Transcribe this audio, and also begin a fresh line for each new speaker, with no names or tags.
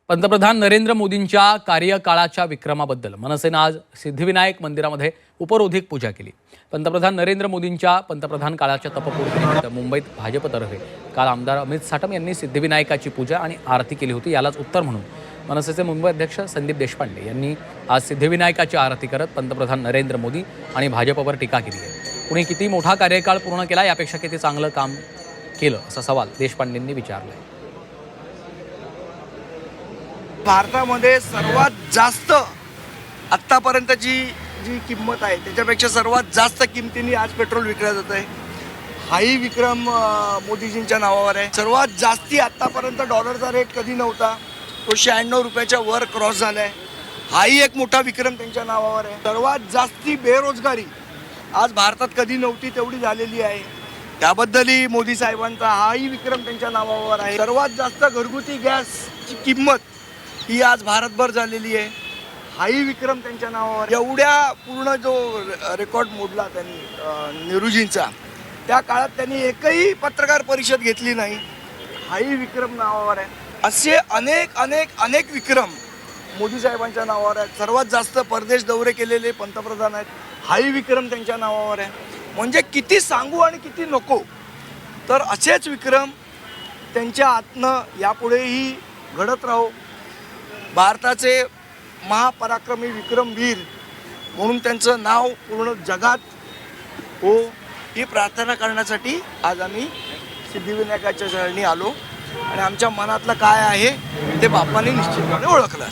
पंतप्रधान नरेंद्र मोदींच्या कार्यकाळाच्या विक्रमाबद्दल मनसेनं आज सिद्धिविनायक मंदिरामध्ये उपरोधिक पूजा केली। पंतप्रधान नरेंद्र मोदींच्या पंतप्रधान काळाच्या तपपूर्तीनिमित्त मुंबईत भाजपतर्फे काल आमदार अमित साटम यांनी सिद्धिविनायकाची पूजा आणि आरती केली होती। यालाच उत्तर म्हणून मनसेचे मुंबई अध्यक्ष संदीप देशपांडे यांनी आज सिद्धिविनायकाची आरती करत पंतप्रधान नरेंद्र मोदी आणि भाजपवर टीका केली आहे। कुणी किती मोठा कार्यकाळ पूर्ण केला यापेक्षा किती चांगलं काम केलं असा सवाल देशपांडेंनी विचारला आहे।
भारतामध्ये सर्वात जास्त आत्तापर्यंतची जी किंमत आहे त्याच्यापेक्षा सर्वात जास्त किमतीने आज पेट्रोल विकलं जात आहे। हाही विक्रम मोदीजींच्या नावावर आहे। सर्वात जास्ती आत्तापर्यंत डॉलरचा रेट कधी नव्हता, तो 96 रुपयाच्या वर क्रॉस झाला आहे। हाही एक मोठा विक्रम त्यांच्या नावावर आहे। सर्वात जास्ती बेरोजगारी आज भारतात कधी नव्हती तेवढी झालेली आहे, त्याबद्दलही मोदी साहेबांचा हाही विक्रम त्यांच्या नावावर आहे। सर्वात जास्त घरगुती गॅसची किंमत ही आज भारतभर झालेली आहे, हाही विक्रम त्यांच्या नावावर। एवढ्या पूर्ण जो रेकॉर्ड मोडला त्यांनी नेहरूजींचा, त्या काळात त्यांनी एकही पत्रकार परिषद घेतली नाही, हाही विक्रम नावावर आहे। असे अनेक अनेक अनेक विक्रम मोदी साहेबांच्या नावावर आहेत। सर्वात जास्त परदेश दौरे केलेले पंतप्रधान आहेत, हाही विक्रम त्यांच्या नावावर आहे। म्हणजे किती सांगू आणि किती नको, तर असेच विक्रम त्यांच्या हातनं यापुढेही घडत राहो। भारताचे महापराक्रमी विक्रमवीर म्हणून त्यांचं नाव पूर्ण जगात हो, ही प्रार्थना करण्यासाठी आज आम्ही सिद्धिविनायकाच्या चरणी आलो आणि आमच्या मनातलं काय आहे ते बाप्पांनी निश्चितपणे ओळखलं।